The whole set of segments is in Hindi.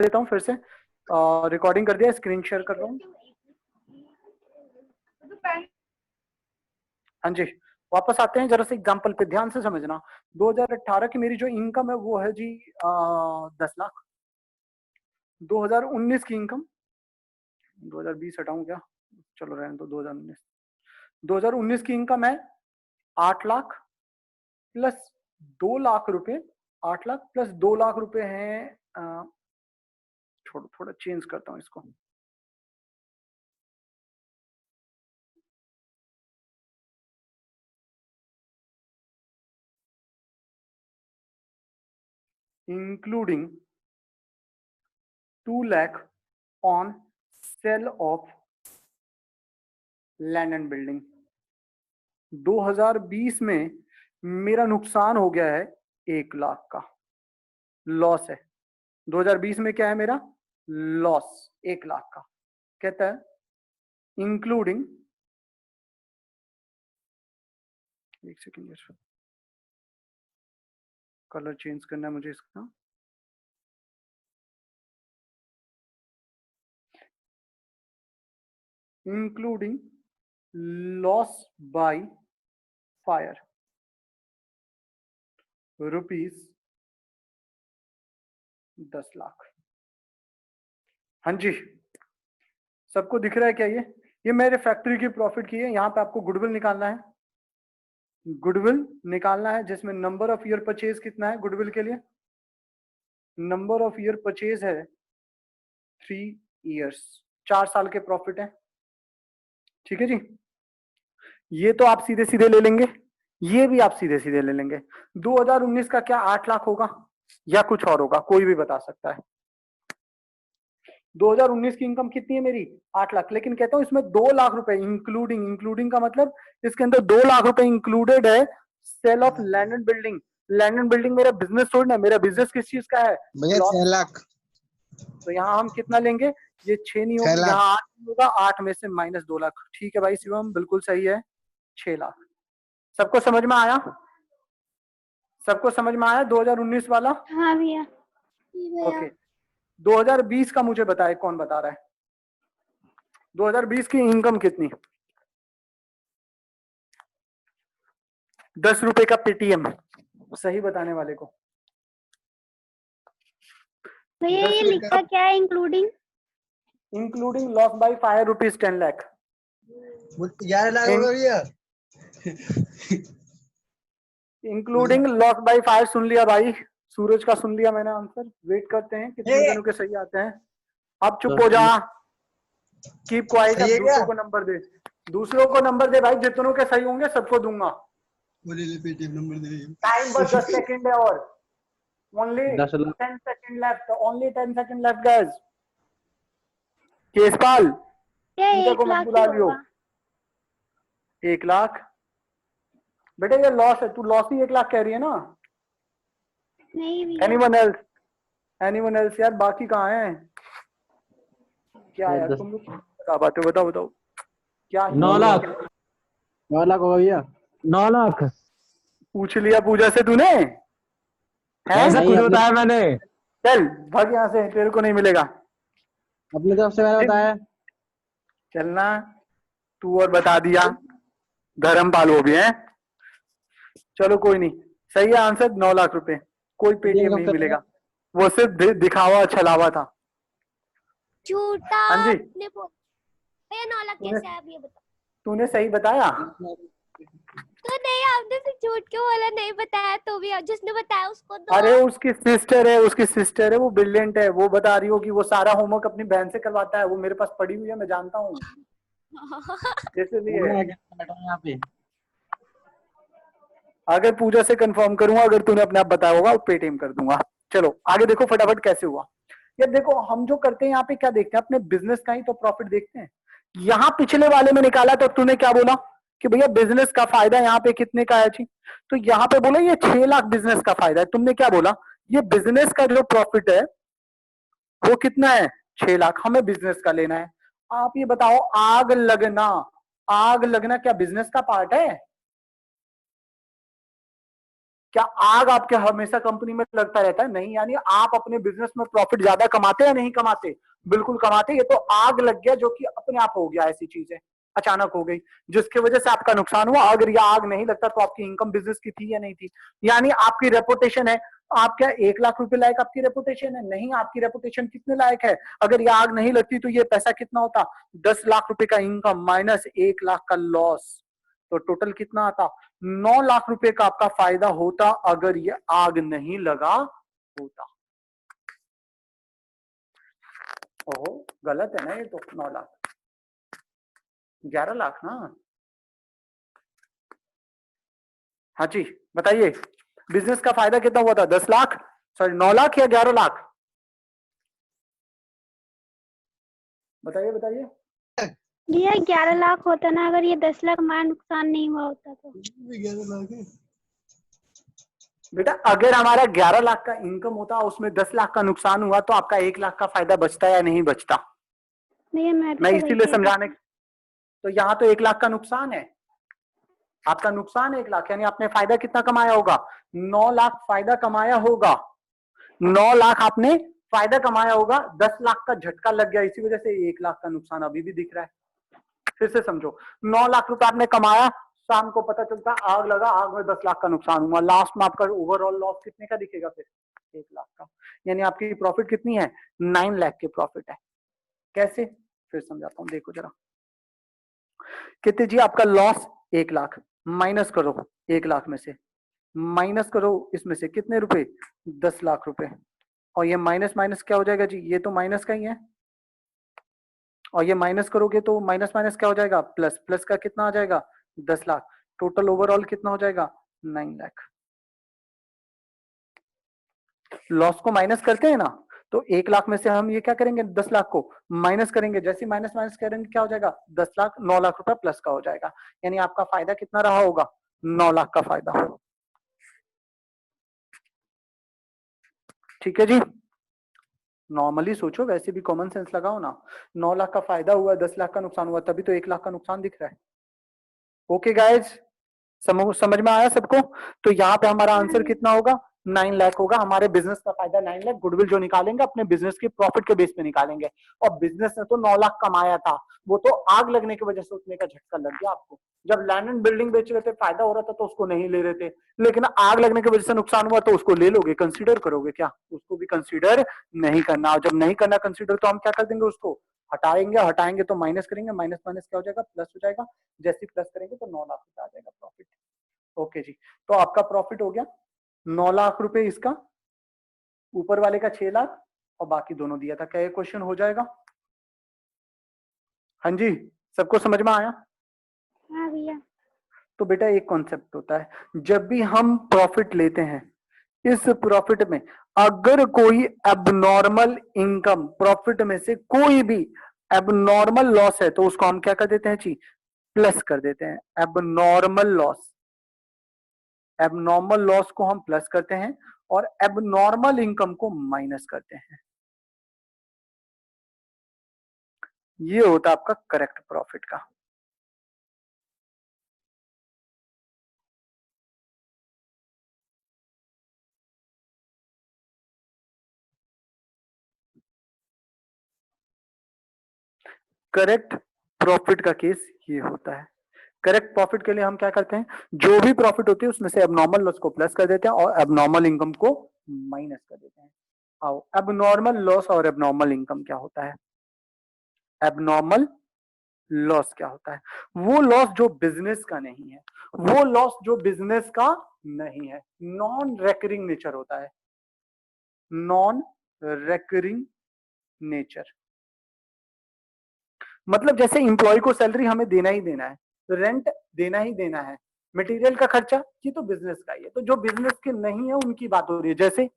देता हूँ फिर से, रिकॉर्डिंग कर दिया, स्क्रीन शेयर कर रहा हूँ। हाँ जी, वापस आते हैं, जरा से एग्जांपल पे ध्यान से समझना। 2018 की मेरी जो इनकम है वो है जी 10 लाख। 2019 की इनकम, 2020 हटाऊं क्या, चलो रहने दो, 2019 की इनकम है 8 लाख प्लस 2 लाख रुपए, 8 लाख प्लस 2 लाख रुपए हैं, छोड़ो थोड़ा चेंज करता हूँ इसको, including 2 lakh on sale of land and building. 2020 में मेरा नुकसान हो गया है 1 लाख का, लॉस है। 2020 में क्या है मेरा लॉस 1 लाख का, कहता है इंक्लूडिंग, एक सेकेंड कलर चेंज करना है मुझे इसका, including loss by fire rupees 10 lakh. हाँ जी, सबको दिख रहा है क्या? ये मेरे फैक्ट्री की प्रॉफिट की है। यहाँ पे आपको गुडविल निकालना है, गुडविल निकालना है, जिसमें नंबर ऑफ ईयर परचेज कितना है गुडविल के लिए, नंबर ऑफ ईयर परचेज है 3 इयर्स, 4 साल के प्रॉफिट है। ठीक है जी, ये तो आप सीधे सीधे ले लेंगे, ये भी आप सीधे सीधे ले लेंगे। 2019 का क्या 8 लाख होगा या कुछ और होगा, कोई भी बता सकता है। 2019 की इनकम कितनी है मेरी 8 लाख, लेकिन कहता हूं इसमें 2 लाख रुपए इंक्लूडिंग, इंक्लूडिंग का मतलब इसके अंदर 2 लाख रुपए इंक्लूडेड है sale of land and building. Land and building मेरा बिजनेस थोड़ी ना, मेरा बिजनेस किस चीज का है भैया 6 लाख। तो यहाँ हम कितना लेंगे, ये 6 नहीं होगा, यहाँ 8 नहीं होगा, 8 में से माइनस 2 लाख। ठीक है भाई शिवम, बिल्कुल सही है, 6 लाख। सबको समझ में आया? सबको समझ में आया 2019 वाला? हाँ भैया। ओके, 2020 का मुझे बताए, कौन बता रहा है 2020 की इनकम कितनी? 10 रुपए का पेटीएम, सही बताने वाले को। भैया ये लिखा क्या है including? Including loss by fire rupees 10 lakh. 11 lakh होगा भैया। इंक्लूडिंग लॉस बाय फायर, सुन लिया भाई, सूरज का सुन लिया मैंने आंसर। वेट करते हैं कितने जनों के सही आते हैं। अब चुप हो जा, कीप क्वाइट, अब दूसरों को नंबर दे, दूसरों को नंबर दे भाई, जितनों के सही होंगे सबको दूंगा। नंबर दे। टाइम बस 10 सेकंड है और only 10 second left, only 10 second left guys. केसपाल पूजा को मत बुला लियो। 1 लाख बेटे, ये लॉस है, तू लॉस ही 1 लाख कह रही है ना? नहीं भैया। एनीवन एल्स यार, बाकी कहाँ है? क्या यार तुम लोग बता पाते हो, बताओ बताओ क्या? 9 लाख, 9 लाख होगा भैया, 9 लाख। पूछ लिया पूजा से तूने? ऐसा कुछ बताया मैंने? चल भाग यहाँ से, तेरे को नहीं मिलेगा। अपनी तरफ से मैंने बताया। चलना, तू और बता दिया, धर्मपाल वो भी है। चलो कोई नहीं, सही है आंसर 9 लाख रुपए। कोई पेटीएम नहीं मिलेगा, वो सिर्फ दिखावा छलावा था। झूठा। हाँ जी, भैया 9 लाख कैसे है आप ये बताओ। तूने सही बताया तो नहीं, आपने तो झूठ क्यों बोला, नहीं बताया तो भी जिसने बताया उसको दो। अरे उसकी सिस्टर है, वो ब्रिलियंट है, वो बता रही हो कि वो सारा होमवर्क अपनी बहन से करवाता है, वो मेरे पास पड़ी हुई है, मैं जानता हूँ इसलिए। अगर पूजा से कंफर्म करूंगा, अगर तूने अपने आप बताया होगा वो पेटीएम कर दूंगा। चलो आगे देखो फटाफट कैसे हुआ। यार देखो हम जो करते हैं यहाँ पे क्या देखते हैं, अपने बिजनेस का ही तो प्रॉफिट देखते हैं। यहाँ पिछले वाले में निकाला तो तूने क्या बोला कि भैया बिजनेस का फायदा यहाँ पे कितने का है जी, तो यहाँ पे बोला ये 6 लाख बिजनेस का फायदा है। तुमने क्या बोला, ये बिजनेस का जो प्रॉफिट है वो कितना है 6 लाख, हमें बिजनेस का लेना है। आप ये बताओ, आग लगना क्या बिजनेस का पार्ट है? क्या आग आपके हमेशा कंपनी में लगता रहता है? नहीं। यानी आप अपने बिजनेस में प्रॉफिट ज्यादा कमाते या नहीं कमाते? बिल्कुल कमाते। ये तो आग लग गया जो कि अपने आप हो गया, ऐसी चीज है, अचानक हो गई जिसकी वजह से आपका नुकसान हुआ। अगर ये आग नहीं लगता तो आपकी इनकम बिजनेस की थी या नहीं थी? यानी आपकी रेपुटेशन है, आप क्या 1 लाख रुपए लायक आपकी रेपुटेशन है? नहीं। आपकी रेपुटेशन कितने लायक है? अगर ये आग नहीं लगती तो ये पैसा कितना होता? 10 लाख रुपए का इनकम माइनस 1 लाख का लॉस, तो टोटल कितना आता? 9 लाख रुपए का आपका फायदा होता अगर ये आग नहीं लगा होता। ओहो, गलत है ना ये तो। 9 लाख, 11 लाख ना। हाँ जी बताइए, बिजनेस का फायदा कितना हुआ था? 10 लाख, सॉरी 9 लाख या 11 लाख? बताइए बताइए। ये 11 लाख होता ना, अगर ये 10 लाख हमारा नुकसान नहीं हुआ होता तो। 11 लाख है। बेटा अगर हमारा 11 लाख का इनकम होता, उसमें 10 लाख का नुकसान हुआ, तो आपका 1 लाख का फायदा बचता या नहीं बचता? नहीं, मैं मैं इसीलिए समझाने, तो यहाँ तो 1 लाख का नुकसान है, आपका नुकसान 1 लाख, यानी आपने फायदा कितना कमाया होगा? 9 लाख फायदा कमाया होगा। 9 लाख आपने फायदा कमाया होगा, 10 लाख का झटका लग गया, इसी वजह से 1 लाख का नुकसान अभी भी दिख रहा है। फिर से समझो, 9 लाख रुपए आपने कमाया, शाम को पता चलता आग लगा, आग में 10 लाख का नुकसान हुआ, लास्ट में आपका ओवरऑल लॉस कितने का दिखेगा? फिर 1 लाख का। यानी आपकी प्रॉफिट कितनी है? 9 लाख की प्रॉफिट है। कैसे? फिर समझाता हूं, देखो जरा। कितने जी? आपका लॉस 1 लाख, माइनस करो 1 लाख में से, माइनस करो इसमें से कितने रुपए? 10 लाख रुपए। और ये माइनस माइनस क्या हो जाएगा जी? ये तो माइनस का ही है, और ये माइनस करोगे तो माइनस माइनस क्या हो जाएगा? प्लस। प्लस का कितना आ जाएगा? 10 लाख। टोटल ओवरऑल कितना हो जाएगा? 9 लाख। लॉस को माइनस करते हैं ना, तो 1 लाख में से हम ये क्या करेंगे? 10 लाख को माइनस करेंगे, जैसे माइनस माइनस करेंगे क्या हो जाएगा? 10 लाख। 9 लाख रुपए प्लस का हो जाएगा, यानी आपका फायदा कितना रहा होगा? 9 लाख का फायदा। ठीक है जी, नॉर्मली सोचो, वैसे भी कॉमन सेंस लगाओ ना। 9 लाख का फायदा हुआ, 10 लाख का नुकसान हुआ, तभी तो 1 लाख का नुकसान दिख रहा है। ओके गाइज, समझ में आया सबको? तो यहाँ पे हमारा आंसर कितना होगा? 9 लाख होगा। हमारे बिजनेस का फायदा 9 लाख, गुडविल जो निकालेंगे अपने बिजनेस की प्रॉफिट के बेस पे निकालेंगे। और बिजनेस ने तो 9 लाख कमाया था, वो तो आग लगने की वजह से उतने का झटका लग गया आपको। जब लैंड एंड बिल्डिंग बेच रहे थे, फायदा हो रहा था, तो उसको नहीं ले रहे थे, लेकिन आग लगने की वजह से नुकसान हुआ तो उसको ले लोगे, कंसिडर करोगे क्या? उसको भी कंसिडर नहीं करना। और जब नहीं करना कंसिडर, तो हम क्या कर देंगे? उसको हटाएंगे, हटाएंगे तो माइनस करेंगे, माइनस माइनस क्या हो जाएगा? प्लस हो जाएगा। जैसे प्लस करेंगे तो 9 लाख रुपए आ जाएगा प्रॉफिट। ओके जी, तो आपका प्रॉफिट हो गया 9 लाख रुपए, इसका ऊपर वाले का 6 लाख, और बाकी दोनों दिया था। क्या ये क्वेश्चन हो जाएगा? हाँ जी, सबको समझ में आया? हाँ भैया। तो बेटा एक कॉन्सेप्ट होता है, जब भी हम प्रॉफिट लेते हैं, इस प्रॉफिट में अगर कोई एबनॉर्मल इनकम, प्रॉफिट में से कोई भी एबनॉर्मल लॉस है, तो उसको हम क्या कर देते हैं जी? प्लस कर देते हैं। एबनॉर्मल लॉस, एबनॉर्मल लॉस को हम प्लस करते हैं और एबनॉर्मल इनकम को माइनस करते हैं। ये होता है आपका करेक्ट प्रॉफिट का। करेक्ट प्रॉफिट का केस ये होता है। करेक्ट प्रॉफिट के लिए हम क्या करते हैं? जो भी प्रॉफिट होती है उसमें से एबनॉर्मल लॉस को प्लस कर देते हैं और एबनॉर्मल इनकम को माइनस कर देते हैं। आओ, एबनॉर्मल लॉस और एबनॉर्मल इनकम क्या होता है? एबनॉर्मल लॉस क्या होता है? वो लॉस जो बिजनेस का नहीं है, वो लॉस जो बिजनेस का नहीं है, नॉन रेकरिंग नेचर होता है। नॉन रेकरिंग नेचर मतलब जैसे इंप्लॉय को सैलरी हमें देना ही देना है, रेंट देना ही देना है, मटेरियल का खर्चा ये तो बिजनेस का ही है। तो जो बिजनेस के नहीं है उनकी बात हो रही है। जैसे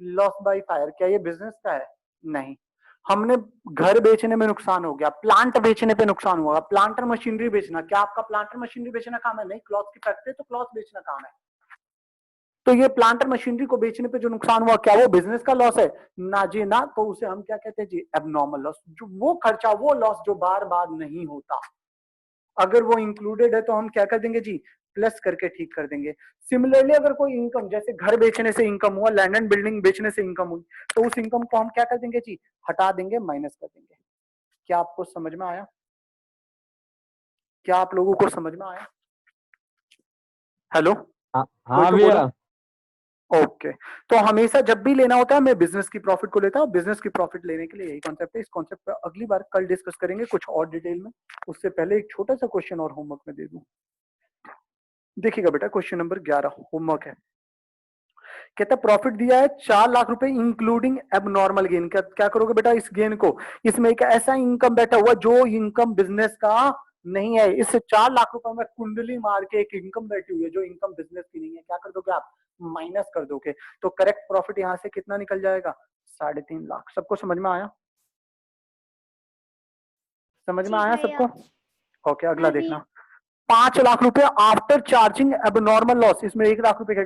लॉस बाय फायर, क्या ये बिजनेस का है? नहीं। हमने घर बेचने में नुकसान हो गया, प्लांट बेचने पे नुकसान हुआ, प्लांटर मशीनरी बेचना, क्या आपका प्लांटर मशीनरी बेचना काम है? नहीं। क्लॉथ की फैक्ट्री तो क्लॉथ बेचना काम है। तो ये प्लांटर मशीनरी को बेचने पे जो नुकसान हुआ, क्या वो बिजनेस का लॉस है? ना जी ना। तो उसे हम क्या कहते हैं जी? Abnormal loss. जो वो खर्चा, वो लॉस जो बार बार नहीं होता, अगर वो इंक्लूडेड है तो हम क्या कर देंगे जी? प्लस करके ठीक कर देंगे। सिमिलरली अगर कोई इनकम जैसे घर बेचने से इनकम हुआ, लैंड एंड बिल्डिंग बेचने से इनकम हुई, तो उस इनकम को हम क्या कर देंगे जी, हटा देंगे, माइनस कर देंगे। क्या आपको समझ में आया? क्या आप लोगों को समझ में आया? हेलो, हाँ कोई हाँ तो भैया। बोलो। ओके, तो हमेशा जब भी लेना होता है मैं बिजनेस की प्रॉफिट को लेता हूँ। बिजनेस की प्रॉफिट लेने के लिए यही कॉन्सेप्ट है। इस कॉन्सेप्ट पर अगली बार कल डिस्कस करेंगे कुछ और डिटेल में। उससे पहले एक छोटा सा क्वेश्चन और होमवर्क में दे दूं। देखिएगा बेटा, क्वेश्चन नंबर 11 होमवर्क है। कहता प्रॉफिट दिया है 4 लाख रुपए इंक्लूडिंग एबनॉर्मल गेन। क्या करोगे बेटा इस गेन को? इसमें एक ऐसा इनकम बैठा हुआ जो इनकम बिजनेस का नहीं है। इस 4 लाख रुपए में कुंडली मार के एक इनकम बैठी हुई है जो इनकम बिजनेस की नहीं है। क्या कर दोगे आप? माइनस कर दोगे। तो करेक्ट प्रॉफिट यहां से कितना निकल जाएगा? 3.5 लाख। सबको समझ में आया? समझ में जी आया भैया। सबको? ओके, अगला हाँ जी। देखना। 5 लाख रुपए आफ्टर चार्जिंग एबनॉर्मल लॉस। इसमें 1 लाख रुपए का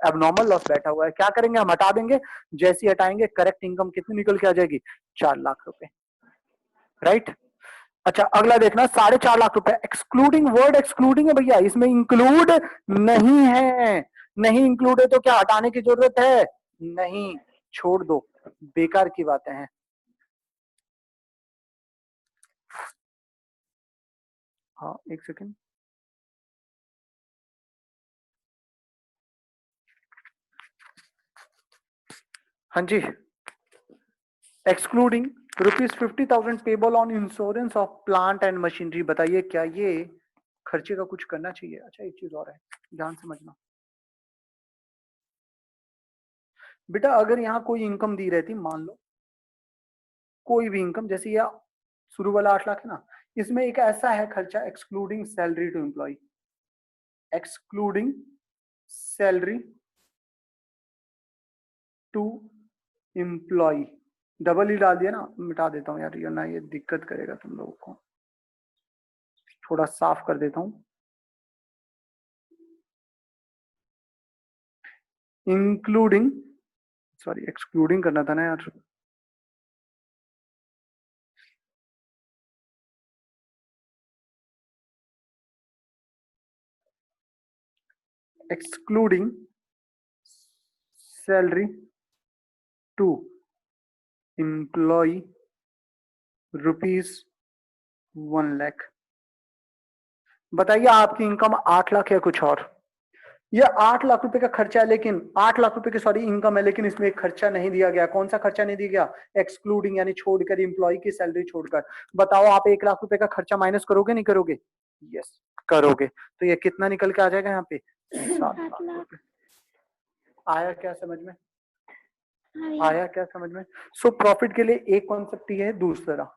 एबनॉर्मल लॉस बैठा हुआ है। क्या करेंगे? हम हटा देंगे। जैसे ही हटाएंगे करेक्ट इनकम कितनी निकल के आ जाएगी? 4 लाख रुपए। राइट। अच्छा, अगला देखना। 4.5 लाख रुपए एक्सक्लूडिंग। वर्ड एक्सक्लूडिंग है भैया, इसमें इंक्लूड नहीं है। नहीं इंक्लूड है तो क्या हटाने की जरूरत है? नहीं, छोड़ दो, बेकार की बातें हैं। हाँ, एक सेकेंड। हाँ जी, excluding ₹50,000 payable on insurance of plant and machinery. बताइए क्या ये खर्चे का कुछ करना चाहिए? अच्छा, एक चीज और है, ध्यान समझना बेटा। अगर यहाँ कोई इनकम दी रहती, मान लो कोई भी इनकम, जैसे ये शुरू वाला 8 लाख है ना, इसमें एक ऐसा है खर्चा excluding salary to employ. Excluding salary to employ. Double ही डाल दिया ना, मिटा देता हूँ यार, ये ना ये दिक्कत करेगा तुम लोगों को। थोड़ा साफ कर देता हूँ। इंक्लूडिंग, सॉरी एक्सक्लूडिंग करना था ना यार। Excluding salary to employ ₹1 lakh. बताइए आपकी इनकम 8 लाख है कुछ और? ये 8 लाख रुपए का खर्चा है, लेकिन 8 लाख रुपए की सॉरी इनकम है, लेकिन इसमें एक खर्चा नहीं दिया गया। कौन सा खर्चा नहीं दिया गया? एक्सक्लूडिंग, यानी छोड़कर, एम्प्लॉय की सैलरी छोड़कर। बताओ आप 1 लाख रुपए का खर्चा माइनस करोगे नहीं करोगे? यस, करोगे। तो ये कितना निकल के आ जाएगा यहाँ पे? 7 7 लाख लाख। रुपए। आया क्या समझ में? हाँ भैया। आया क्या समझ में? सो प्रॉफिट के लिए एक कॉन्सेप्ट ये है। दूसरा,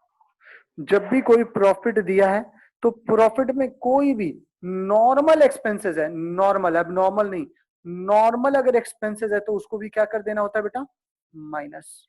जब भी कोई प्रॉफिट दिया है तो प्रॉफिट में कोई भी नॉर्मल एक्सपेंसेस है, नॉर्मल, अब नॉर्मल नहीं, नॉर्मल अगर एक्सपेंसेस है तो उसको भी क्या कर देना होता है बेटा? माइनस।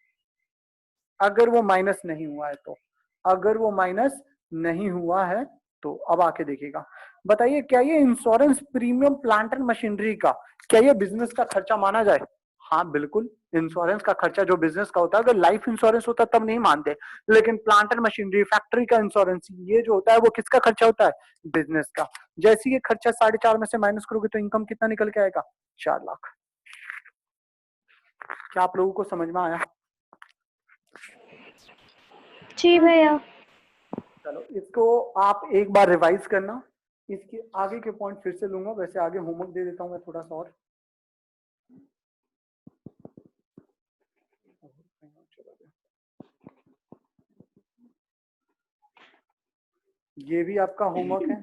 अगर वो माइनस नहीं हुआ है तो, अगर वो माइनस नहीं हुआ है तो अब आके देखिएगा। बताइए क्या ये insurance premium plant and machinery का, क्या ये बिजनेस का खर्चा माना जाए? हाँ बिल्कुल, इंश्योरेंस का खर्चा जो बिजनेस का होता है, अगर लाइफ इंश्योरेंस होता तब नहीं मानते, लेकिन प्लांट एंड मशीनरी, फैक्ट्री का इंश्योरेंस, ये जो होता है वो किसका खर्चा होता है? बिजनेस का। जैसे ये खर्चा 4.5 में से माइनस करोगे तो इनकम कितना निकल के आएगा? 4 लाख। क्या आप लोगों को समझ में आया? जी भैया। चलो, इसको आप एक बार रिवाइज करना। इसके आगे के पॉइंट फिर से लूंगा, वैसे आगे होमवर्क दे देता हूं मैं थोड़ा सा और। ये भी आपका होमवर्क है।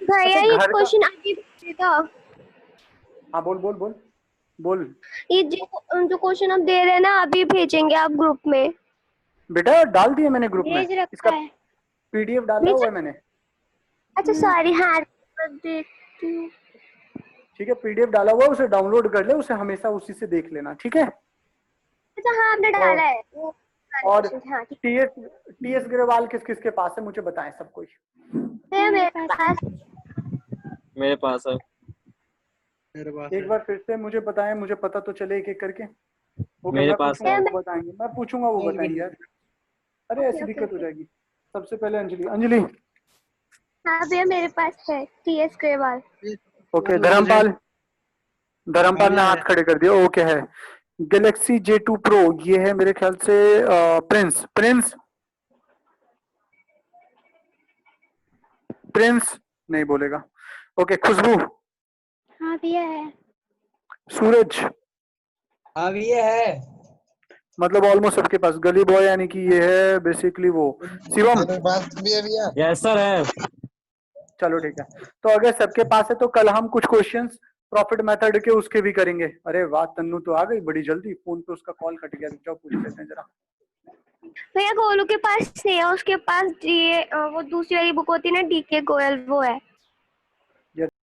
भैया अच्छा, ये घर का, क्वेश्चन अभी भेजेगा। हाँ बोल बोल बोल बोल। ये जो क्वेश्चन आप दे रहे हैं ना, अभी भेजेंगे आप ग्रुप में। बेटा डाल दिया मैंने ग्रुप में, भेज इसका रखा है। पीडीएफ डाला हुआ भेजा? है मैंने। अच्छा सॉरी, हाँ देखती हूँ। ठीक है, पीडीएफ डाला हुआ है, उसे डाउनलोड कर ले, उसे हमेशा उसी से देख लेना, ठीक है? अच्छा हाँ, आपने और डाला है वो सारे और क्वेश्चन। हाँ ठीक टीएस टीएस ग्रेवाल किस किस के पास है मुझे बताएं सब कोई। है। मेरे मेरे पास पास मेरे पास है। मेरे पास एक है। बार फिर से मुझे बताएं, मुझे पता तो चले एक एक करके। ओके, मेरे मैं पास पूछूंगा है। वो बताएंगे, मैं पूछूंगा वो एक बताएंगे मिनट। यार। अरे ओके ऐसी ओके दिक्कत हो ओके। जाएगी। सबसे पहले अंजलि। अंजलि हाँ भैया मेरे पास है TS ग्रेवाल। ओके। धर्मपाल, धर्मपाल ने हाँ, हाथ खड़े कर दिया। ओके है। गैलेक्सी J2 Pro, ये है मेरे ख्याल से प्रिंस। प्रिंस प्रिंस नहीं बोलेगा। ओके। खुशबू, हाँ भैया है। सूरज, हाँ भैया है। मतलब ऑलमोस्ट सबके पास। गली बॉय यानी कि ये है बेसिकली वो। शिवम, मेरे पास भी है भैया। यस सर है। चलो ठीक है। तो अगर सबके पास है तो कल हम कुछ क्वेश्चंस प्रॉफिट मेथड के उसके भी करेंगे। अरे वाह, तन्नू तो आ गई बड़ी जल्दी। फोन पे उसका कॉल कट गया, रुक जाओ पूछ लेते हैं जरा। भैया गोलू के पास नहीं है, उसके पास वो दूसरी वाली बुक होती है ना DK गोयल, वो है।